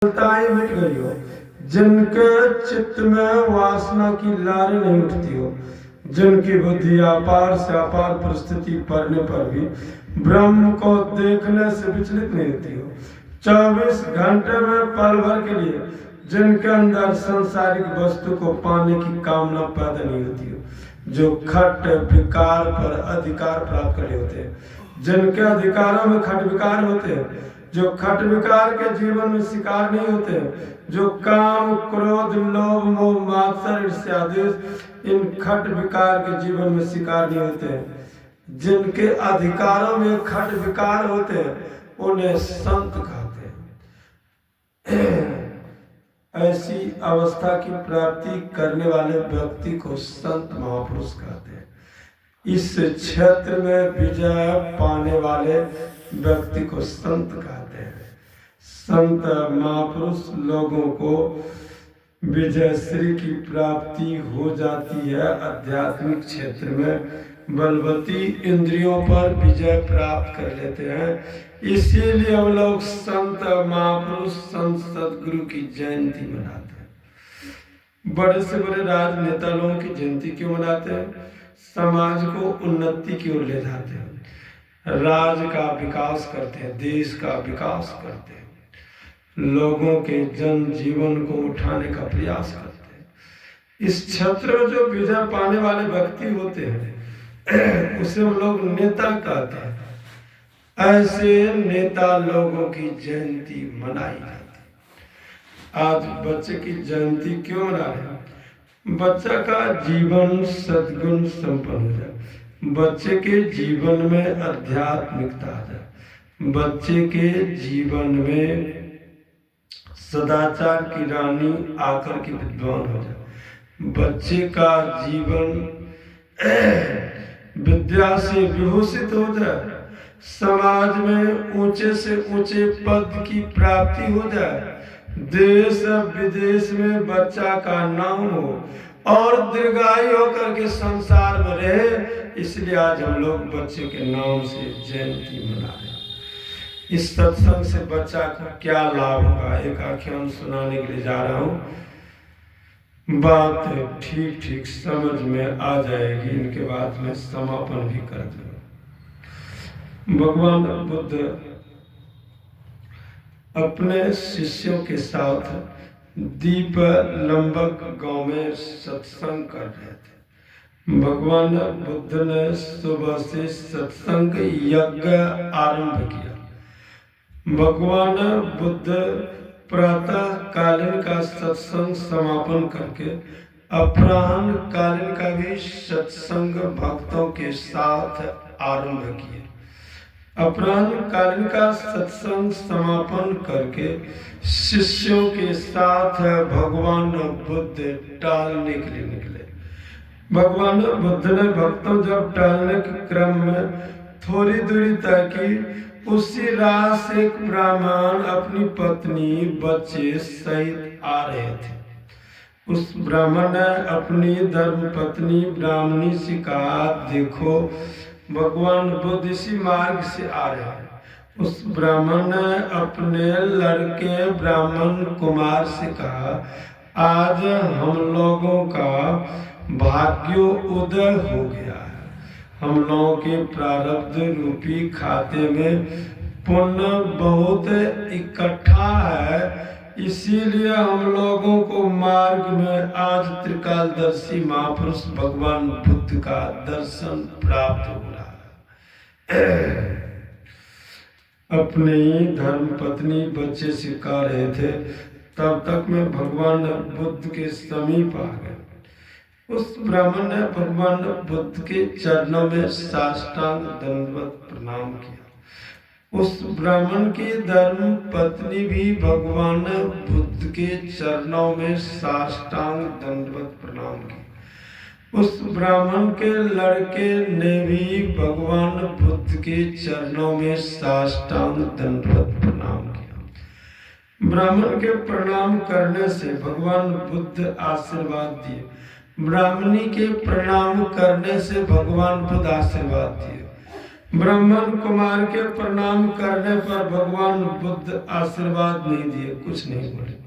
ही मिट गई हो, जिनके चित्त में वासना की लारी नहीं उठती हो, जिनकी बुद्धि अपार से अपार परिस्थिति पड़ने पर भी ब्रह्म को देखने से विचलित नहीं होती हो, 24 घंटे में पल भर के लिए जिनके अंदर संसारिक वस्तु को पाने की कामना पैदा नहीं होती हो, जो खट विकार पर अधिकार प्राप्त कर होते हैं, जिनके अधिकारों में खट विकार होते हैं, जो खट विकार के जीवन में शिकार नहीं होते, जो काम क्रोध लोभ मोह मात्सर्य ईर्ष्या इन खट विकार के जीवन में शिकार नहीं होते, जिनके अधिकारों में खट विकार होते हैं उन्हें संत कहते हैं। ऐसी अवस्था की प्राप्ति करने वाले व्यक्ति को संत महापुरुष कहते हैं। इस क्षेत्र में विजय पाने वाले व्यक्ति को संत कहते हैं। संत महापुरुष लोगों को विजय श्री की प्राप्ति हो जाती है। आध्यात्मिक क्षेत्र में बलवती इंद्रियों पर विजय प्राप्त कर लेते हैं। इसीलिए हम लोग संत महापुरुष संत सदगुरु की जयंती मनाते हैं। बड़े से बड़े राजनेता लोगों की जयंती क्यों मनाते हैं? समाज को उन्नति की ओर ले जाते हैं, राज्य का विकास करते हैं, देश का विकास करते हैं, लोगों के जन जीवन को उठाने का प्रयास करते हैं। इस क्षेत्र में जो विजय पाने वाले व्यक्ति होते हैं उसे हम लोग नेता कहते हैं। ऐसे नेता लोगों की जयंती मनाई जाती है। आज बच्चे की जयंती क्यों मना रहे हैं? बच्चा का जीवन सद्गुण संपन्न हो जाए, बच्चे के जीवन में आध्यात्मिकता आ जाए, बच्चे के जीवन में सदाचार की रानी आकर के विद्वान हो जाए, बच्चे का जीवन विद्या से विभूषित हो जाए, समाज में ऊंचे से ऊंचे पद की प्राप्ति हो जाए, देश विदेश में बच्चा का नाम हो और दीर्घायु होकर के संसार में रहे। इसलिए आज हम लोग बच्चे के नाम से जयंती मना रहे हैं। इस सत्संग से बच्चा को क्या लाभ होगा, एक आख्यान सुनाने के लिए जा रहा हूँ। बात ठीक ठीक समझ में आ जाएगी। इनके बाद में समापन भी कर दूंगा। भगवान बुद्ध अपने शिष्यों के साथ दीप लंबक गांव में सत्संग कर रहे थे। भगवान बुद्ध ने सुबह से सत्संग यज्ञ आरंभ किया। भगवान बुद्ध प्रातः कालीन का सत्संग समापन करके अपराह्न कालीन का भी सत्संग भक्तों के साथ आरंभ किया। अपराह्न कालीन का सत्संग समापन करके शिष्यों के साथ भगवान बुद्ध टहलने के लिए निकले। भगवान बुद्ध ने भक्तों जब टहलने के क्रम में थोड़ी दूरी तय की, उसी राह से एक ब्राह्मण अपनी पत्नी बच्चे सहित आ रहे थे। उस ब्राह्मण ने अपनी धर्म पत्नी ब्राह्मणी से कहा, देखो भगवान बुद्ध इसी मार्ग से आ रहे हैं। उस ब्राह्मण ने अपने लड़के ब्राह्मण कुमार से कहा, आज हम लोगों का भाग्योदय हो गया है। हम लोगों के प्रारब्ध रूपी खाते में पुण्य बहुत इकट्ठा है, इसीलिए हम लोगों को मार्ग में आज त्रिकालदर्शी महापुरुष भगवान बुद्ध का दर्शन प्राप्त हो रहा है। अपनी धर्म पत्नी बच्चे से कह रहे थे, तब तक मैं भगवान बुद्ध के समीप आ गया। उस ब्राह्मण ने भगवान बुद्ध के चरणों में साष्टांग दंडवत प्रणाम किया। उस ब्राह्मण की धर्म पत्नी भी भगवान बुद्ध के चरणों में साष्टांग दंडवत प्रणाम किया। उस ब्राह्मण के लड़के ने भी भगवान बुद्ध के चरणों में साष्टांग दंडवत प्रणाम किया। ब्राह्मण के प्रणाम करने से भगवान बुद्ध आशीर्वाद दिए। ब्राह्मणी के प्रणाम करने से भगवान बुद्ध आशीर्वाद दिए। ब्राह्मण कुमार के प्रणाम करने पर भगवान बुद्ध आशीर्वाद नहीं दिए, कुछ नहीं बोले।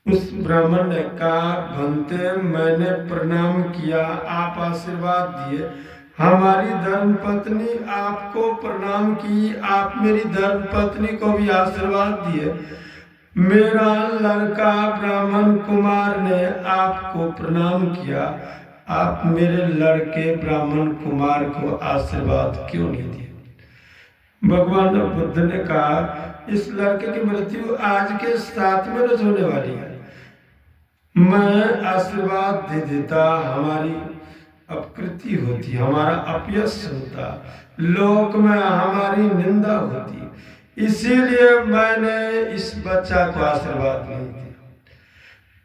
उस ब्राह्मण ने कहा, भंते मैंने प्रणाम किया, आप आशीर्वाद दिए, हमारी धर्म पत्नी आपको प्रणाम की, आप मेरी धर्म पत्नी को भी आशीर्वाद दिए, मेरा लड़का ब्राह्मण कुमार ने आपको प्रणाम किया, आप मेरे लड़के ब्राह्मण कुमार को आशीर्वाद क्यों नहीं दिए? भगवान बुद्ध ने कहा, इस लड़के की मृत्यु आज के 7वें रोज होने वाली है, मैं आशीर्वाद दे देता, हमारी अपकृति होती, हमारा अपयश होता, लोक में हमारी निंदा होती, इसीलिए मैंने इस बच्चा को आशीर्वाद नहीं दिया।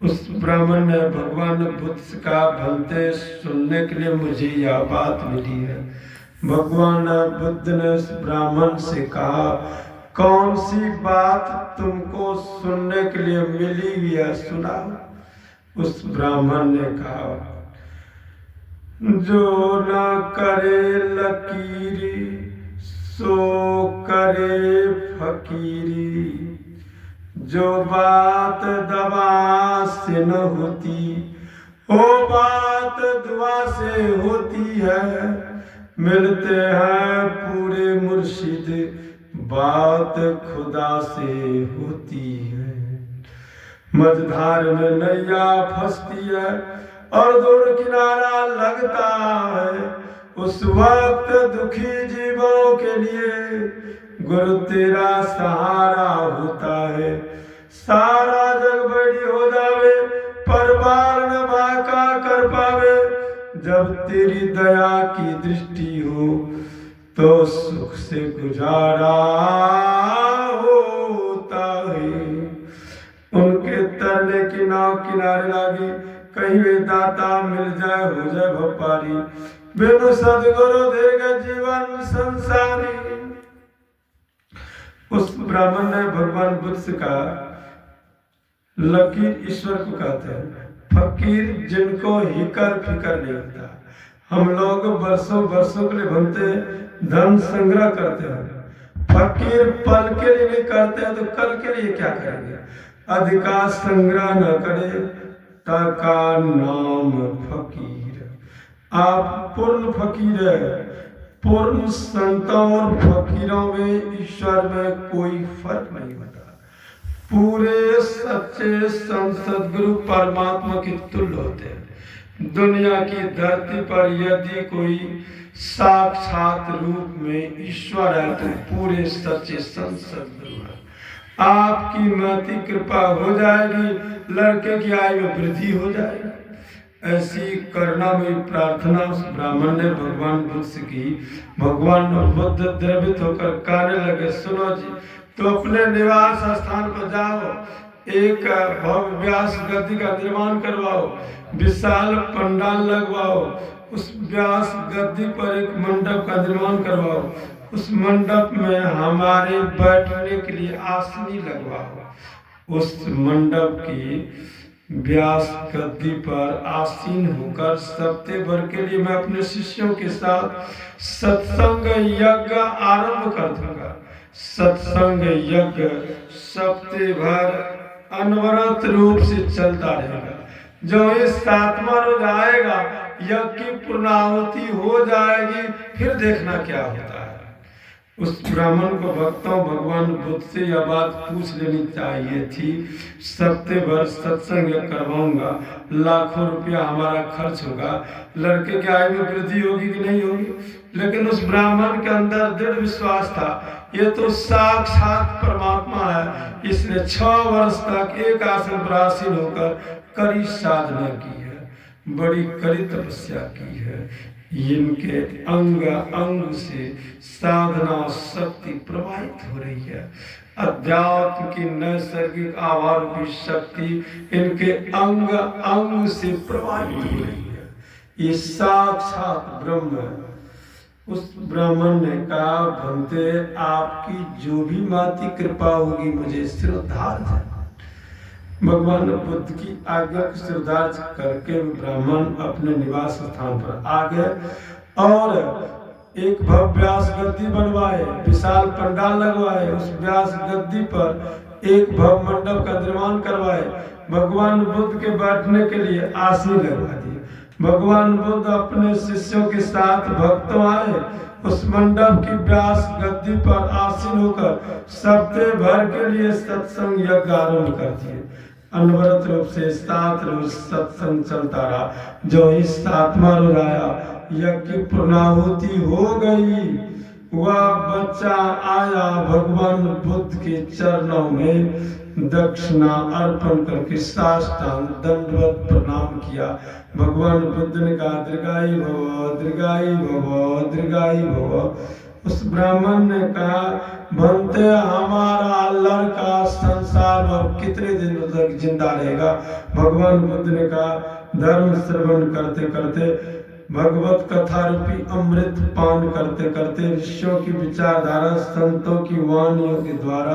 उस ब्राह्मण ने भगवान बुद्ध का, भंते सुनने के लिए मुझे यह बात मिली है। भगवान बुद्ध ने उस ब्राह्मण से कहा, कौन सी बात तुमको सुनने के लिए मिली हुई है, सुनाओ। उस ब्राह्मण ने कहा, जो न करे लकीरी सो करे फकीरी, जो बात दवा से न होती वो बात दुआ से होती है, मिलते हैं पूरे मुर्शिद बात खुदा से होती है। मझधार में नैया फंसती है और दूर किनारा लगता है, उस वक्त दुखी जीवों के लिए गुरु तेरा सहारा होता है। सारा जग बड़ी हो जावे पर बार न बाका कर पावे, जब तेरी दया की दृष्टि हो तो सुख से गुजारा होता है। उनके तरने की नाव किनारे लागी, कहीं वे दाता मिल जाए हो जाए भपारी, बिनु सदगुरु देगा जीवन संसारी। उस ब्राह्मण ने भगवान बुद्ध से कहा, लकीर ईश्वर को कहते हैं, फकीर जिनको हिकर फिकर नहीं होता। हम लोग वर्षों वर्षों के लिए बनते धन संग्रह करते हैं, फकीर पल के लिए नहीं करते हैं तो कल के लिए क्या करेंगे। अधिकार संग्रह न करे ताका नाम फकीर। आप पूर्ण फकीर है। पूर्ण संतों और फकीरों में ईश्वर में कोई फर्क नहीं होता। पूरे सच्चे संत सद्गुरु परमात्मा के तुल्य होते हैं। दुनिया की धरती पर यदि कोई साक्षात रूप में ईश्वर है तो पूरे सच्चे संत सद्गुरु है। आपकी महती कृपा हो जाएगी, लड़के की आयु में वृद्धि हो जाएगी। ऐसी करुणा में प्रार्थना उस ब्राह्मण ने भगवान बुद्ध से की। भगवान बुद्ध द्रवित होकर कहने लगे, सुनो जी, तो अपने निवास स्थान पर जाओ, एक भव्य व्यास गद्दी का निर्माण करवाओ, विशाल पंडाल लगवाओ, उस व्यास गद्दी पर एक मंडप का निर्माण करवाओ, उस मंडप में हमारे बैठने के लिए आसनी लगवाओ। उस मंडप की व्यास गद्दी पर आसीन होकर सप्ते भर के लिए मैं अपने शिष्यों के साथ सत्संग यज्ञ आरंभ कर दूंगा। सत्संग यज्ञ सप्ते भर अनवरत रूप से चलता रहेगा। जो इस 7वां रोज आएगा, यज्ञ की पूर्णाहुति हो जाएगी, फिर देखना क्या होता है। उस ब्राह्मण को भक्तों भगवान बुद्ध से यह बात पूछ लेनी चाहिए थी। सप्ते भर सत्संग करवाऊंगा, लाखों रुपया हमारा खर्च होगा, लड़के की आयु में वृद्धि होगी कि नहीं होगी। लेकिन उस ब्राह्मण के अंदर दृढ़ विश्वास था, ये तो साक्षात परमात्मा है। इसने 6 वर्ष तक एक आसन पर आसीन होकर कड़ी साधना की है, बड़ी कड़ी तपस्या की है। इनके अंग अंग से साधना शक्ति प्रवाहित हो रही है। अध्यात्म की नैसर्गिक आवार की शक्ति इनके अंग अंग से प्रवाहित हो रही है। ये साक्षात ब्रह्म है। उस ब्राह्मण ने कहा, भंते आपकी जो भी माती कृपा होगी मुझे सिरोधार्य है। भगवान बुद्ध की आज्ञा को सिरोधार्य करके ब्राह्मण अपने निवास स्थान पर आ गए और एक भव्य व्यास गद्दी बनवाए, विशाल पंडाल लगवाए, उस व्यास गद्दी पर एक भव्य मंडप का निर्माण करवाए, भगवान बुद्ध के बैठने के लिए आसीन लगवा दिए। भगवान बुद्ध अपने शिष्यों के साथ भक्तों आए, उस मंडप की व्यास गद्दी पर आसीन होकर सप्ताह भर के लिए सत्संग यज्ञ आरंभ कर दिए। अनवरत रूप से 7 रोज सत्संग चलता रहा। जो ही 7वां रोज आया, यज्ञ की पूर्णाहुति हो गई। वह बच्चा आया, भगवान बुद्ध के चरणों में दक्षिणा अर्पण करके साष्टांग दंडवत प्रणाम किया। भगवान बुद्ध ने कहा, दीर्घायु भव, दीर्घायु भव, दीर्घायु भव। उस ब्राह्मण ने कहा, बनते हमारा लड़का संसार में कितने दिन तक जिंदा रहेगा? भगवान बुद्ध ने कहा, धर्म श्रवण करते करते, भगवत कथा रूपी अमृत पान करते करते, ऋषियों की विचारधारा, संतों की वाणियों के द्वारा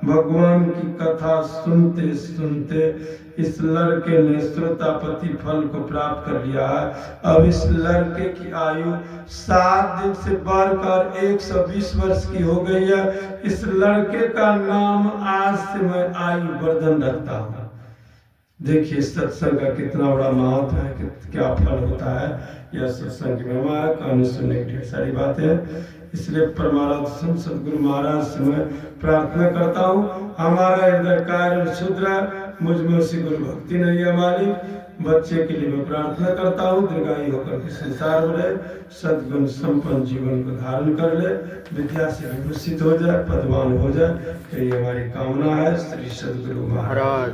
भगवान की कथा सुनते सुनते इस लड़के ने श्रोतापति फल को प्राप्त कर लिया है। अब इस लड़के की आयु 7 दिन से बढ़कर 120 वर्ष की हो गई है। इस लड़के का नाम आज से मैं आयु वर्धन रखता हूँ। देखिए सत्संग का कितना बड़ा महत्व है, क्या फल होता है। यह सत्संग की महिमा है, कहानी सुनने की ढेर सारी बातें हैं। इसलिए परमाराध्य सदगुरु महाराज से मैं प्रार्थना करता हूँ, हमारा हृदय कार्य शुद्ध है, मुझ में उसी गुरु भक्ति नहीं है मालिक। बच्चे के लिए मैं प्रार्थना करता हूँ, दीर्घायु होकर के संसार में रहे, सद्गुण संपन्न जीवन को धारण कर ले, विद्या से विभूषित हो जाए, पदवान हो जाए, यही हमारी कामना है। श्री सद्गुरु महाराज।